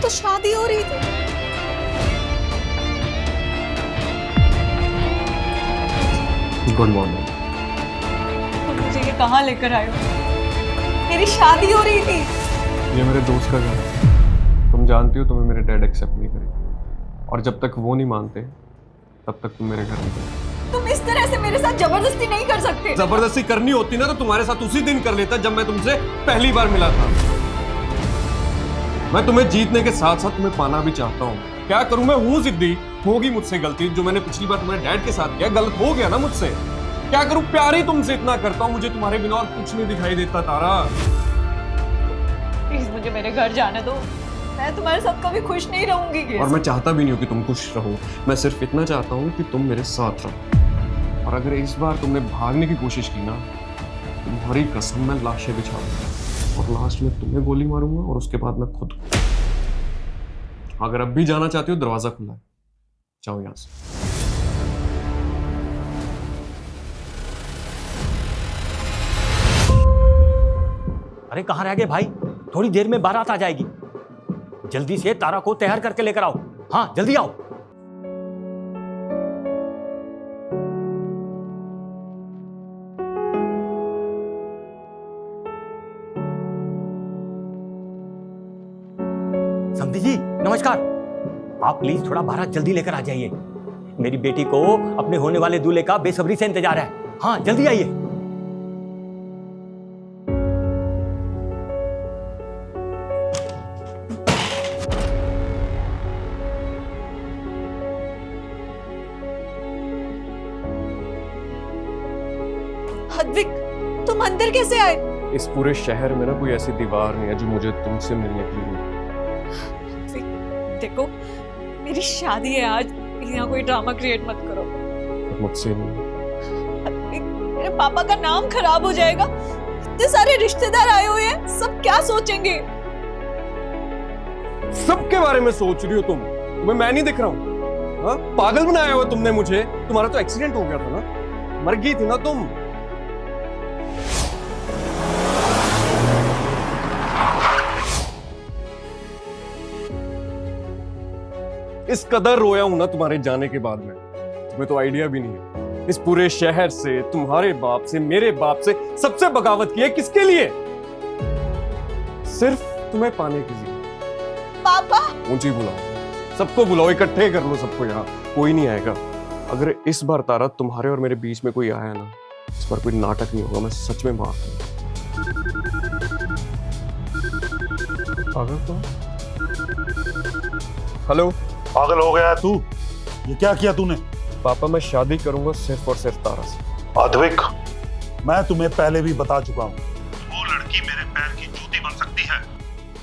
तो शादी हो रही थी। Good morning. तुम मुझे ये कहाँ लेकर आए हो? मेरी शादी हो रही थी। ये मेरे दोस्त का घर है। तुम जानती हो तुम्हें मेरे डैड एक्सेप्ट नहीं करेंगे, और जब तक वो नहीं मानते तब तक तुम मेरे घर नहीं गए। तुम इस तरह से मेरे साथ जबरदस्ती नहीं कर सकते। जबरदस्ती करनी होती ना तो तुम्हारे साथ उसी दिन कर लेता जब मैं तुमसे पहली बार मिला था। मैं तुम्हें जीतने के साथ साथ तुम्हें पाना भी चाहता हूँ। क्या करूं, मैं हूं जिद्दी। होगी मुझसे गलती, जो मैंने पिछली बार तुम्हारे डैड के साथ किया गलत हो गया ना मुझसे। क्या करूं, प्यार ही तुमसे इतना करता हूं, मुझे तुम्हारे बिना और कुछ नहीं दिखाई देता तारा। प्लीज मुझे मेरे घर जाने दो। मैं तुम्हारे साथ कभी खुश नहीं रहूंगी। और मैं चाहता भी नहीं हूं कि तुम खुश रहो। मैं सिर्फ इतना चाहता हूं कि तुम मेरे साथ रहो। और अगर इस बार तुमने भागने की कोशिश की ना, तुम्हारी कसम मैं लाशें बिछा दूंगा और लास्ट में तुम्हें गोली मारूंगा और उसके बाद मैं खुद। अगर अब भी जाना चाहती हो, दरवाजा खुला है, जाओ यहां से। अरे कहाँ रह गए भाई? थोड़ी देर में बारात आ जाएगी। जल्दी से तारा को तैयार करके लेकर आओ। हाँ जल्दी आओ। समधी जी नमस्कार। आप प्लीज थोड़ा बारात जल्दी लेकर आ जाइए। मेरी बेटी को अपने होने वाले दूल्हे का बेसब्री से इंतजार है। हाँ जल्दी आइए। अद्विक, तुम अंदर कैसे आए? इस पूरे शहर में ना कोई ऐसी दीवार नहीं है जो मुझे तुमसे मिलने के लिए। देखो, मेरी शादी है आज। यहाँ कोई ड्रामा क्रिएट मत करो। मुझसे नहीं। मेरे पापा का नाम खराब हो जाएगा। इतने सारे रिश्तेदार आए हुए हैं, सब क्या सोचेंगे? सबके बारे में सोच रही हो तुम? तुम्हें मैं नहीं दिख रहा हूँ? हाँ? पागल बनाया हुआ तुमने मुझे। तुम्हारा तो एक्सीडेंट हो गया था ना, मर गई थी ना तुम। इस कदर रोया हूं ना तुम्हारे जाने के बाद में, तुम्हें तो आइडिया भी नहीं है। इस पूरे शहर से, तुम्हारे बाप से, मेरे बाप से, सबसे बगावत की है। किसके लिए? सिर्फ तुम्हें पाने के लिए। पापा! ऊंची बुलाओ, सबको बुलाओ, इकट्ठे कर लो सबको। यहाँ कोई नहीं आएगा। अगर इस बार तारा तुम्हारे और मेरे बीच में कोई आया ना, इस बार कोई नाटक नहीं होगा। मैं सच में माफ हूं। हेलो। पागल हो गया तू? ये क्या किया तूने? पापा मैं शादी करूंगा सिर्फ और सिर्फ तारा से। अद्विक, मैं तुम्हें पहले भी बता चुका हूँ, वो लड़की मेरे पैर की जूती बन सकती है,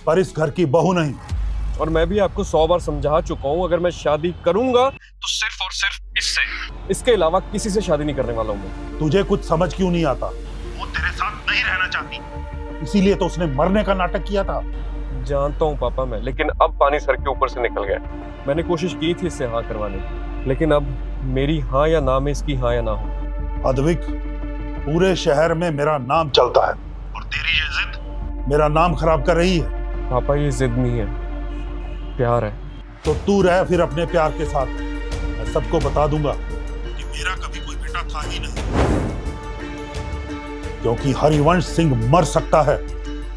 पर इस घर की बहू नहीं। और मैं भी आपको 100 बार समझा चुका हूँ, अगर मैं शादी करूंगा तो सिर्फ और सिर्फ इससे। इसके अलावा किसी से शादी नहीं करने वाला हूँ मैं। तुझे कुछ समझ क्यों नहीं आता? वो तेरे साथ नहीं रहना चाहती, इसीलिए तो उसने मरने का नाटक किया था। जानता हूँ पापा मैं, लेकिन अब पानी सर के ऊपर से निकल गया। मैंने कोशिश की थी इससे हाँ करवाने की, लेकिन अब मेरी हाँ या ना में इसकी हाँ या ना हो। अद्विक, पूरे शहर में मेरा नाम चलता है और तेरी ये जिद मेरा नाम खराब कर रही है। पापा ये जिद नहीं है, प्यार है। तो तू रह फिर अपने प्यार के साथ। मैं सबको बता दूंगा कि मेरा कभी कोई बेटा था ही नहीं, क्योंकि हरिवंश सिंह मर सकता है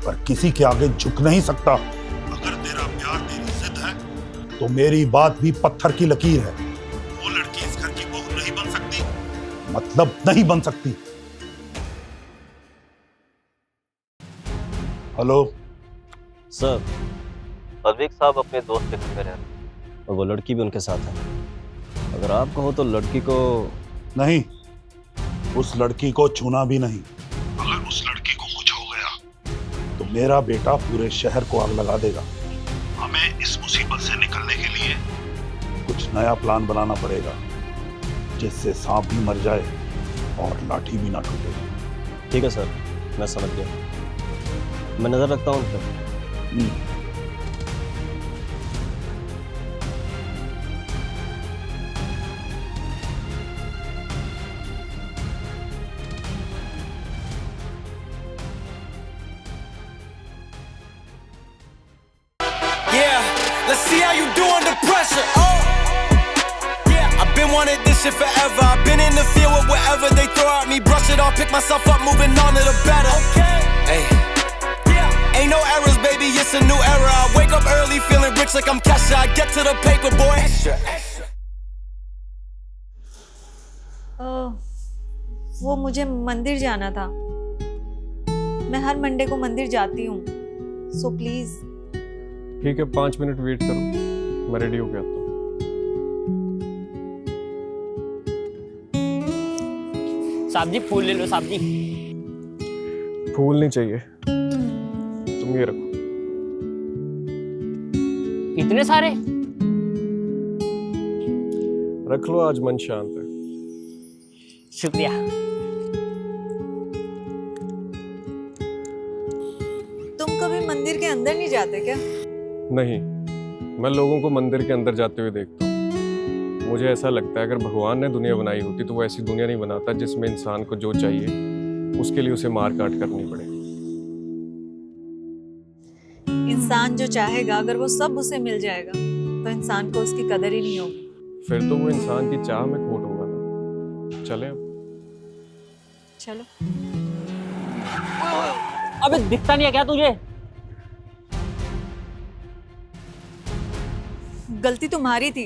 पर किसी के आगे झुक नहीं सकता। अगर तेरा प्यार तेरी जिद है तो मेरी बात भी पत्थर की लकीर है। वो लड़की इस घर की बहू नहीं बन सकती, मतलब नहीं बन सकती। हेलो सर, अद्विक साहब अपने दोस्त के घर में रह रहे हैं और वो लड़की भी उनके साथ है। अगर आप कहो तो लड़की को नहीं, उस लड़की को छूना भी नहीं। अगर उस लड़की को कुछ हो गया तो मेरा बेटा पूरे शहर को आग लगा देगा। हमें इस मुसीबत से निकलने के लिए कुछ नया प्लान बनाना पड़ेगा, जिससे सांप भी मर जाए और लाठी भी ना टूटे। ठीक है सर, मैं समझ गया। मैं नजर रखता हूँ उन पर। wanted this shit forever. I've been in the field with whatever they throw at me. Brush it off, pick myself up, moving on to the better. Hey. Ain't no errors, baby, it's a new era. I wake up early, feeling rich like I'm Kesha. I get to the paper, boy. Extra. वो मुझे मंदिर जाना था। मैं हर Monday को मंदिर जाती हूँ, सो प्लीज। ठीक है, 5 मिनट वेट करो, मैं रेडी होके आता हूँ। साहब जी फूल ले लो साहब जी। फूल नहीं चाहिए, तुम ये रखो। इतने सारे? रख लो, आज मन शांत है। शुक्रिया। तुम कभी मंदिर के अंदर नहीं जाते क्या? नहीं, मैं लोगों को मंदिर के अंदर जाते हुए देखता हूँ। मुझे ऐसा लगता है अगर भगवान ने दुनिया बनाई होती तो वो ऐसी दुनिया नहीं बनाता जिसमें इंसान को जो चाहिए उसके लिए उसे मार काट करनी पड़े। इंसान जो चाहेगा, अगर वो सब उसे मिल जाएगा तो इंसान को उसकी कदर ही नहीं होगी। फिर तो वो इंसान की चाह में खोट होगा ना। चले अब। चलो। अबे दिखता नहीं है क्या तुझे? गलती तुम्हारी थी,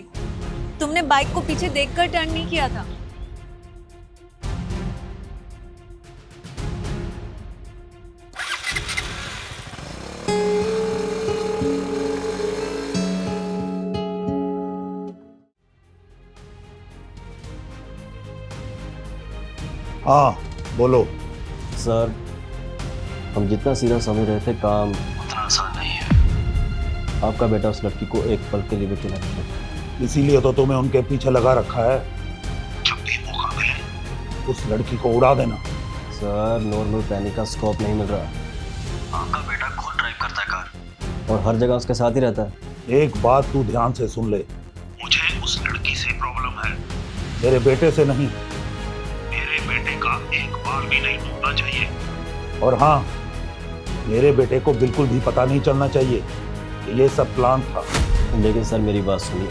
तुमने बाइक को पीछे देखकर टर्न नहीं किया था। हाँ बोलो। सर, हम जितना सीधा समझ रहे थे काम उतना आसान नहीं है। आपका बेटा उस लड़की को एक पल के लिए भी खिला नहीं। इसीलिए तो तुम्हें उनके पीछे लगा रखा है। जब भी मौका मिले उस लड़की को उड़ा देना। सर, नॉर्मल प्लानिंग का स्कोप नहीं मिल रहा। आपका बेटा खुद ड्राइव करता है कार और हर जगह उसके साथ ही रहता है। एक बात तू ध्यान से सुन ले, मुझे उस लड़की से प्रॉब्लम है, मेरे बेटे से नहीं। मेरे बेटे का एक बार भी नहीं टूटना चाहिए। और हाँ, मेरे बेटे को बिल्कुल भी पता नहीं चलना चाहिए कि ये सब प्लान था। लेकिन सर मेरी बात सुनिए,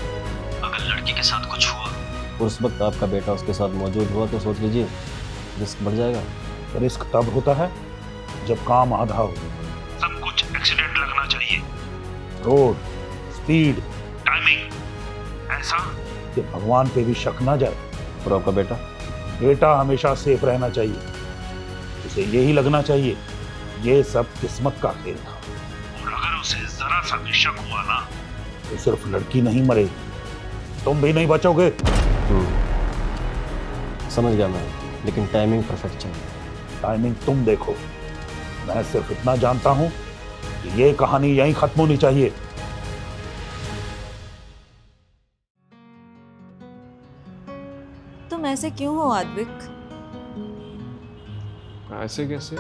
अगर लड़की के साथ कुछ हुआ और उस वक्त आपका बेटा उसके साथ मौजूद हुआ तो सोच लीजिए रिस्क बढ़ जाएगा। रिस्क तब होता है जब काम आधा हो। सब कुछ एक्सीडेंट लगना चाहिए, रोड, स्पीड, टाइमिंग, ऐसा कि भगवान पे भी शक ना जाए। और आपका बेटा? बेटा हमेशा सेफ रहना चाहिए, उसे यही लगना चाहिए ये सब किस्मत का खेल था। और अगर उसे जरा सा भी शक हुआ ना तो सिर्फ लड़की नहीं मरेगी, तुम भी नहीं बचोगे। समझ गया मैं, लेकिन टाइमिंग परफेक्ट चाहिए। टाइमिंग तुम देखो, मैं सिर्फ इतना जानता हूं कि ये कहानी यहीं खत्म होनी चाहिए। तुम ऐसे क्यों हो आद्विक? ऐसे कैसे?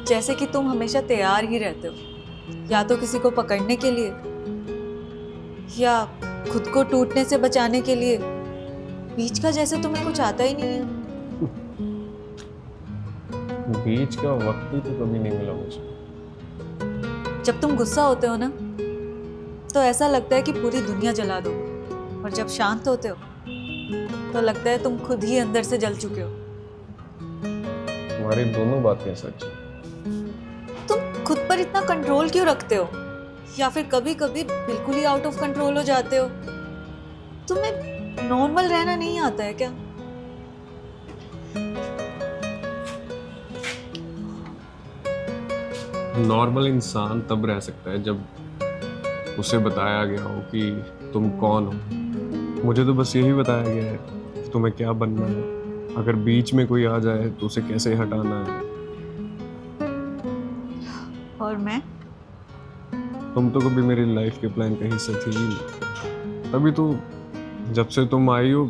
जैसे कि तुम हमेशा तैयार ही रहते हो, या तो किसी को पकड़ने के लिए या खुद को टूटने से बचाने के लिए। बीच का जैसे तुम्हें कुछ आता ही नहीं है। बीच का वक्त ही तो कभी नहीं मिला मुझे। जब तुम गुस्सा होते हो ना तो ऐसा लगता है कि पूरी दुनिया जला दो, और जब शांत होते हो तो लगता है तुम खुद ही अंदर से जल चुके हो। तुम्हारी दोनों बातें सच है। तुम खुद पर इतना कंट्रोल क्यों रखते हो? या फिर कभी कभी बिल्कुल ही आउट ऑफ कंट्रोल हो जाते हो। तुम्हें नॉर्मल रहना नहीं आता है क्या? नॉर्मल इंसान तब रह सकता है जब उसे बताया गया हो कि तुम कौन हो। मुझे तो बस यही बताया गया है कि तुम्हें क्या बनना है, अगर बीच में कोई आ जाए तो उसे कैसे हटाना है। और मैं? तुम तो कभी मेरी लाइफ के प्लान का हिस्सा थी ही नहीं। तभी तो जब से तुम आई हो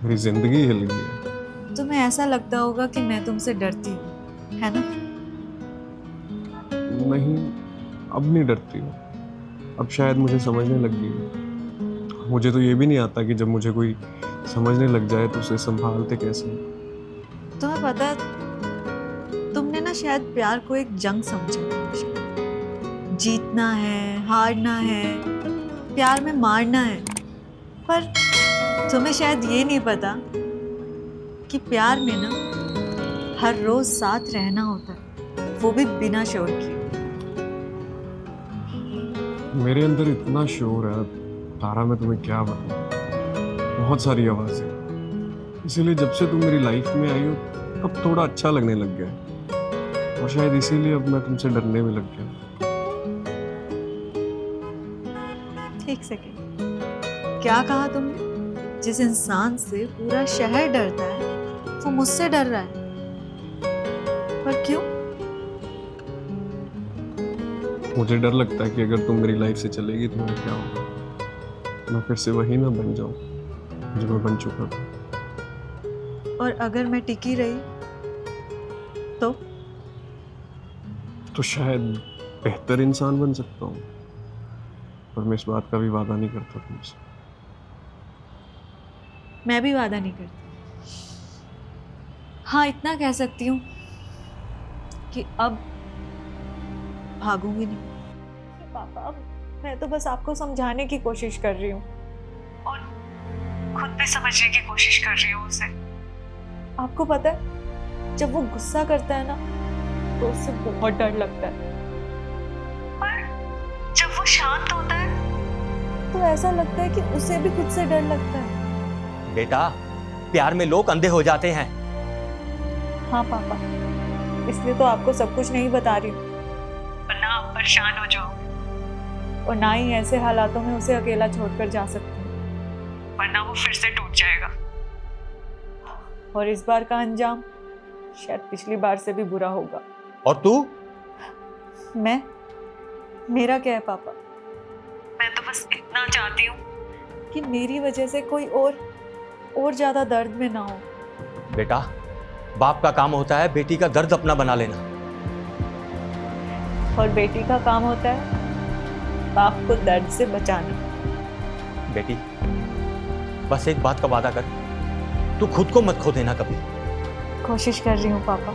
मेरी जिंदगी हिल गई है। तुम्हें ऐसा लगता होगा कि मैं तुमसे डरती हूँ, है ना? नहीं, अब नहीं डरती हो। अब शायद मुझे समझने लग गई है। मुझे तो ये भी नहीं आता कि जब मुझे कोई समझने लग जाए तो उसे संभालते कैसे। तुम्हें पता है, तुमने ना शायद प्यार को एक जंग समझा। जीतना है, हारना है, प्यार में मारना है। पर तुम्हें शायद ये नहीं पता कि प्यार में ना हर रोज साथ रहना होता है, वो भी बिना शोर किए। मेरे अंदर इतना शोर है तारा, मैं तुम्हें क्या बताऊं। बहुत सारी आवाज़ें, इसीलिए जब से तुम मेरी लाइफ में आई हो अब थोड़ा अच्छा लगने लग गया है, और शायद इसीलिए अब मैं तुमसे डरने में लग गया। एक सेकेंड, क्या कहा तुमने? जिस इंसान से पूरा शहर डरता है वो मुझसे डर रहा है, पर क्यों? मुझे डर लगता है कि अगर तुम मेरी लाइफ से चलेगी तो मैं क्या होगा, मैं फिर से वही ना बन जाऊं जो मैं बन चुका था। और अगर मैं टिकी रही तो शायद बेहतर इंसान बन सकता हूँ, पर मैं इस बात का भी वादा नहीं करता तुमसे। मैं भी वादा नहीं करती। हाँ, इतना कह सकती हूँ कि अब भागूंगी नहीं। पापा, मैं तो बस आपको समझाने की कोशिश कर रही हूँ और खुद भी समझने की कोशिश कर रही हूँ उसे। आपको पता है, जब वो गुस्सा करता है ना तो उससे बहुत डर लगता है, पर जब वो शांत होता है तो ऐसा लगता है कि उसे भी खुद से डर लगता है। बेटा, प्यार में लोग अंधे हो जाते हैं। हाँ पापा, इसलिए तो आपको सब कुछ नहीं बता रही हूँ, वरना आप परेशान हो जाओगे और ना ही ऐसे हालातों में उसे अकेला छोड़कर जा सकती हूँ, वरना वो फिर से टूट जाएगा और इस बार का अंजाम शायद पिछली बार से भी बुरा होगा। और तू? मेरा क्या है पापा? मैं तो बस इतना चाहती हूँ कि मेरी वजह से कोई और ज्यादा दर्द में ना हो। बेटा, बाप का काम होता है बेटी का दर्द अपना बना लेना, और बेटी का काम होता है बाप को दर्द से बचाना। बेटी, बस एक बात का वादा कर, तू खुद को मत खो देना कभी। कोशिश कर रही हूँ पापा।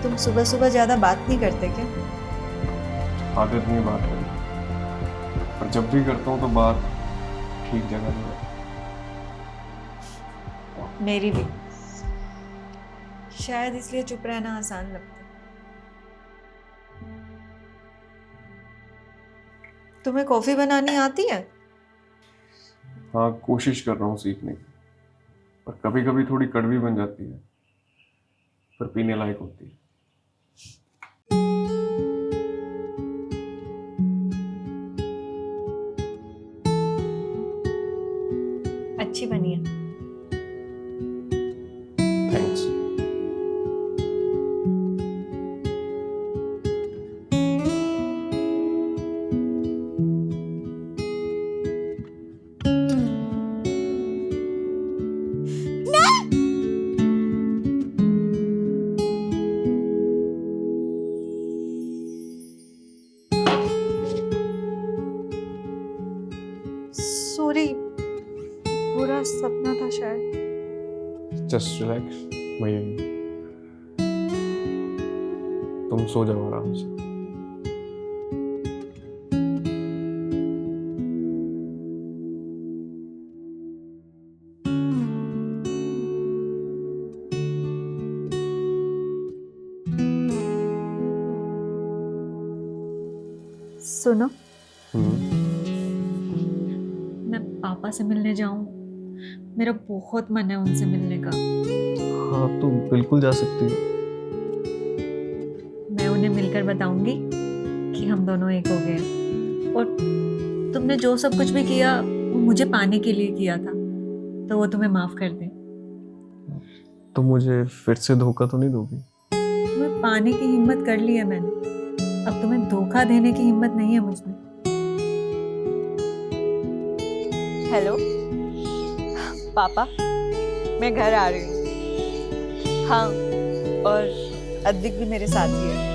तुम सुबह सुबह ज्यादा बात नहीं करते क्या? आदत नहीं बात करनी, पर जब भी करता हूँ तो बात ठीक जगह नहीं है। मेरी भी। शायद इसलिए चुप रहना आसान लगता है। तुम्हें कॉफी बनानी आती है? हाँ, कोशिश कर रहा हूँ सीखने की, पर कभी कभी थोड़ी कड़वी बन जाती है, पर पीने लायक होती है। अच्छी बनी है। थैंक्स। सॉरी, बुरा सपना था शायद। जस्ट रिलैक्स, मैं यही हूँ। तुम सो जाओ आराम से। सुनो, हम्म, मैं पापा से मिलने जाऊं? मेरा बहुत मन है उनसे मिलने का। हाँ, तो बिल्कुल जा सकती हो। मैं उन्हें मिलकर बताऊंगी कि हम दोनों एक हो गए हैं और तुमने जो सब कुछ भी किया वो मुझे पाने के लिए किया था, तो वो तुम्हें माफ कर दे। तो मुझे फिर से धोखा तो नहीं दोगी? तुम्हें पाने की हिम्मत कर ली है मैंने, अब तुम्हें धोखा देने की हिम्मत नहीं है मुझमें। हेलो पापा, मैं घर आ रही हूँ। हाँ, और अद्विक भी मेरे साथ ही है।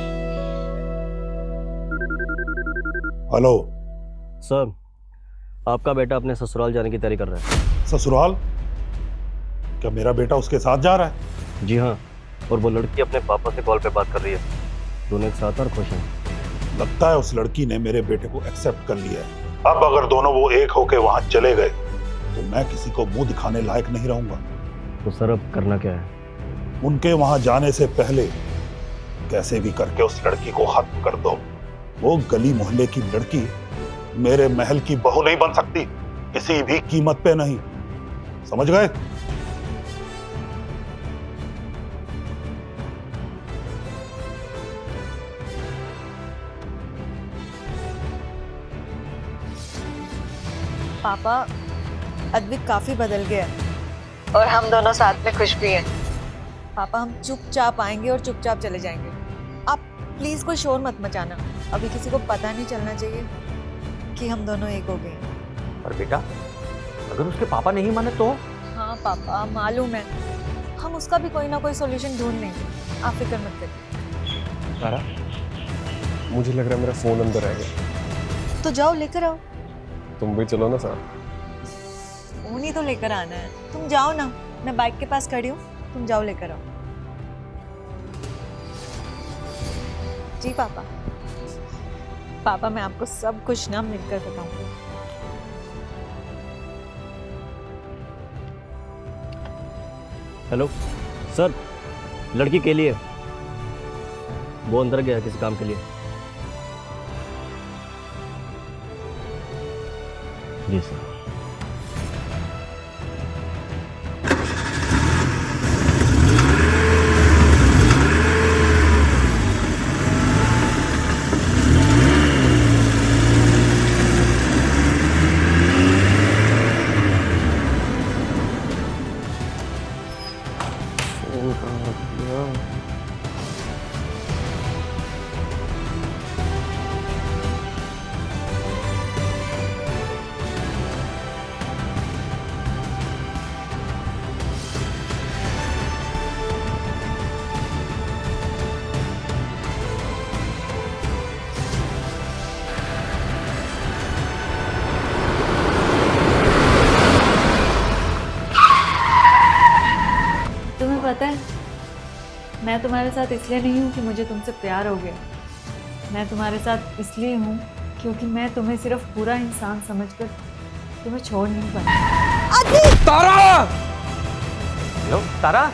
हेलो। सर, आपका बेटा अपने ससुराल जाने की तैयारी कर रहा है। ससुराल? क्या मेरा बेटा उसके साथ जा रहा है? जी हाँ, और वो लड़की अपने पापा से कॉल पे बात कर रही है। दोनों एक साथ और खुश हैं। लगता है उस लड़की ने मेरे बेटे को एक्सेप्ट कर लिया है। अब अगर दोनों वो एक होके वहां चले गए तो मैं किसी को मुंह दिखाने लायक नहीं रहूंगा। तो सर अब करना क्या है? उनके वहां जाने से पहले कैसे भी करके उस लड़की को खत्म कर दो। वो गली मोहल्ले की लड़की मेरे महल की बहू नहीं बन सकती, किसी भी कीमत पे नहीं। समझ गए? पापा, अद्विक काफी बदल गया है और हम दोनों साथ में खुश भी हैं। पापा, हम चुपचाप आएंगे और चुपचाप चले जाएंगे। आप प्लीज कोई शोर मत मचाना। अभी किसी को पता नहीं चलना चाहिए कि हम दोनों एक हो गए हैं। और बेटा, अगर उसके पापा नहीं माने तो? हाँ पापा, मालूम है, हम उसका भी कोई ना कोई सोल्यूशन ढूंढ लेंगे, आप फिक्र मत करिए। तारा, मुझे लग रहा है मेरा फोन अंदर रह गया। तो जाओ लेकर आओ। तुम भी चलो ना साथ। फोन ही तो लेकर आना है, तुम जाओ ना, मैं बाइक के पास खड़ी हूँ, तुम जाओ लेकर आओ। जी पापा। पापा, मैं आपको सब कुछ ना मिलकर बताऊंगी। हेलो सर, लड़की के लिए वो अंदर गया किसी काम के लिए। जी सर। तुम्हें पता है, मैं तुम्हारे साथ इसलिए नहीं हूँ कि मुझे तुमसे प्यार हो गया। मैं तुम्हारे साथ इसलिए हूँ क्योंकि मैं तुम्हें सिर्फ पूरा इंसान समझकर तुम्हें छोड़ नहीं पाती। हेलो तारा,